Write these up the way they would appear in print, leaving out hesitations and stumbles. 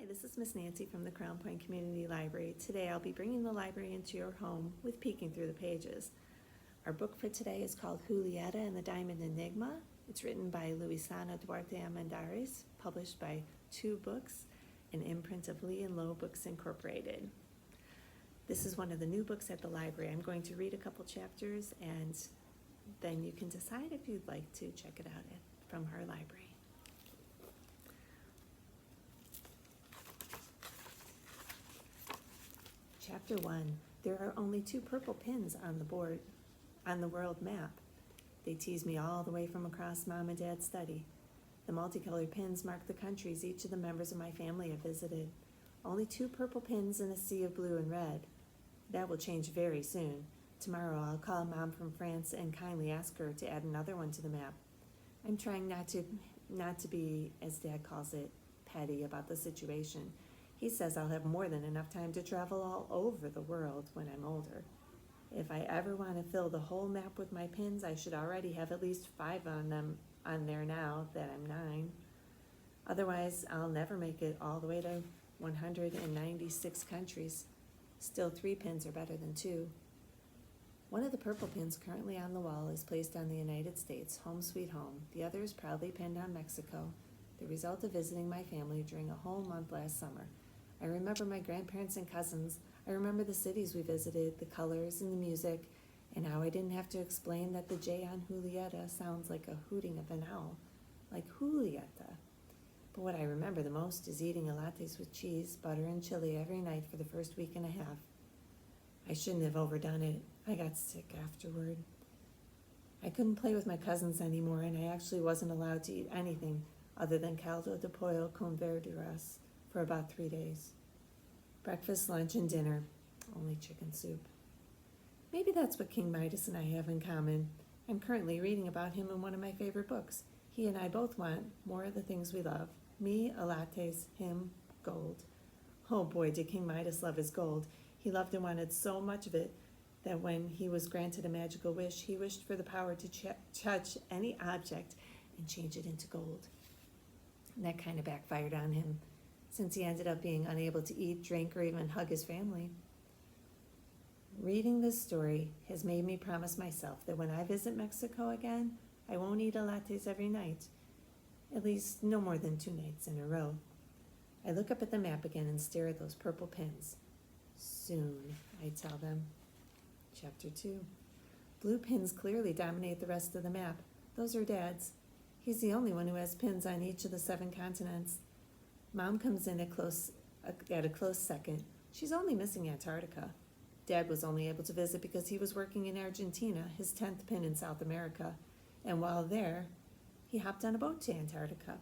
Hi, this is Miss Nancy from the Crown Point Community Library. Today I'll be bringing the library into your home with peeking through the pages. Our book for today is called Julieta and the Diamond Enigma. It's written by Luisana Duarte Armendariz, published by Two Books, an imprint of Lee and Low Books Incorporated. This is one of the new books at the library. I'm going to read a couple chapters and then you can decide if you'd like to check it out from our library. Chapter 1. There are only 2 purple pins on the board on the world map. They tease me all the way from across Mom and Dad's study. The multicolored pins mark the countries each of the members of my family have visited. Only 2 purple pins in a sea of blue and red. That will change very soon. Tomorrow I'll call Mom from France and kindly ask her to add another one to the map. I'm trying not to be, as Dad calls it, petty about the situation. He says I'll have more than enough time to travel all over the world when I'm older. If I ever want to fill the whole map with my pins, I should already have at least 5 on there now that I'm 9. Otherwise, I'll never make it all the way to 196 countries. Still, 3 pins are better than 2. One of the purple pins currently on the wall is placed on the United States, home sweet home. The other is proudly pinned on Mexico, the result of visiting my family during a whole month last summer. I remember my grandparents and cousins. I remember the cities we visited, the colors and the music, and how I didn't have to explain that the J on Julieta sounds like a hooting of an owl, like Julieta. But what I remember the most is eating lattes with cheese, butter, and chili every night for the first week and a half. I shouldn't have overdone it. I got sick afterward. I couldn't play with my cousins anymore, and I actually wasn't allowed to eat anything other than caldo de pollo con verduras for about 3 days. Breakfast, lunch, and dinner, only chicken soup. Maybe that's what King Midas and I have in common. I'm currently reading about him in one of my favorite books. He and I both want more of the things we love. Me, lattes, him, gold. Oh boy, did King Midas love his gold. He loved and wanted so much of it that when he was granted a magical wish, he wished for the power to touch any object and change it into gold. And that kind of backfired on him, since he ended up being unable to eat, drink, or even hug his family. Reading this story has made me promise myself that when I visit Mexico again, I won't eat lattes every night, at least no more than 2 nights in a row. I look up at the map again and stare at those purple pins. Soon, I tell them. Chapter 2. Blue pins clearly dominate the rest of the map. Those are Dad's. He's the only one who has pins on each of the 7 continents. Mom comes in at a close second. She's only missing Antarctica. Dad was only able to visit because he was working in Argentina, his 10th pin in South America. And while there, he hopped on a boat to Antarctica.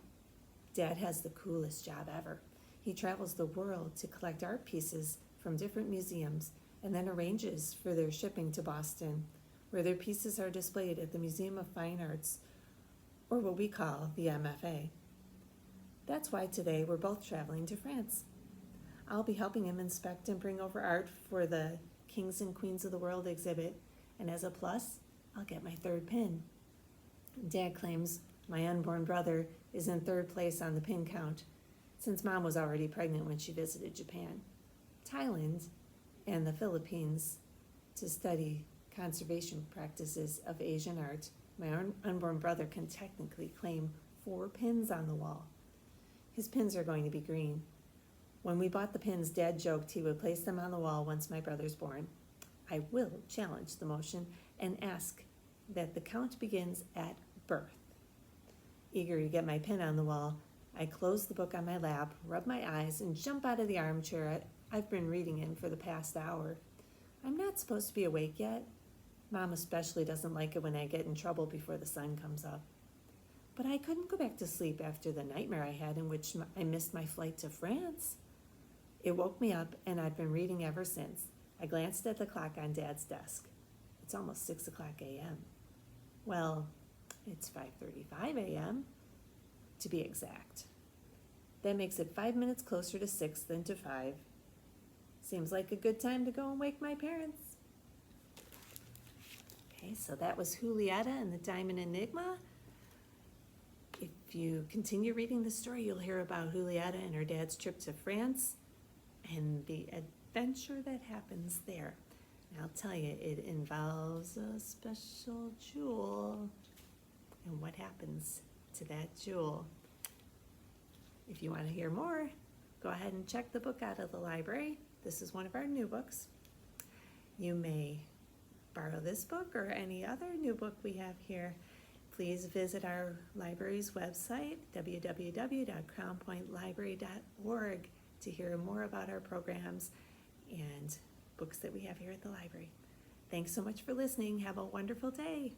Dad has the coolest job ever. He travels the world to collect art pieces from different museums and then arranges for their shipping to Boston, where their pieces are displayed at the Museum of Fine Arts, or what we call the MFA. That's why today we're both traveling to France. I'll be helping him inspect and bring over art for the Kings and Queens of the World exhibit, and as a plus, I'll get my 3rd pin. Dad claims my unborn brother is in 3rd place on the pin count, since Mom was already pregnant when she visited Japan, Thailand, and the Philippines to study conservation practices of Asian art. My unborn brother can technically claim 4 pins on the wall. His pins are going to be green. When we bought the pins, Dad joked he would place them on the wall once my brother's born. I will challenge the motion and ask that the count begins at birth. Eager to get my pin on the wall, I close the book on my lap, rub my eyes, and jump out of the armchair I've been reading in for the past hour. I'm not supposed to be awake yet. Mom especially doesn't like it when I get in trouble before the sun comes up. But I couldn't go back to sleep after the nightmare I had in which I missed my flight to France. It woke me up, and I've been reading ever since. I glanced at the clock on Dad's desk. It's almost 6 o'clock a.m. Well, it's 5:35 a.m., to be exact. That makes it 5 minutes closer to 6 than to 5. Seems like a good time to go and wake my parents. Okay, so that was Julieta and the Diamond Enigma. If If you continue reading the story, you'll hear about Julieta and her dad's trip to France and the adventure that happens there. And I'll tell you, it involves a special jewel and what happens to that jewel. If you want to hear more, go ahead and check the book out of the library. This is one of our new books. You may borrow this book or any other new book we have here. Please visit our library's website, www.crownpointlibrary.org, to hear more about our programs and books that we have here at the library. Thanks so much for listening. Have a wonderful day.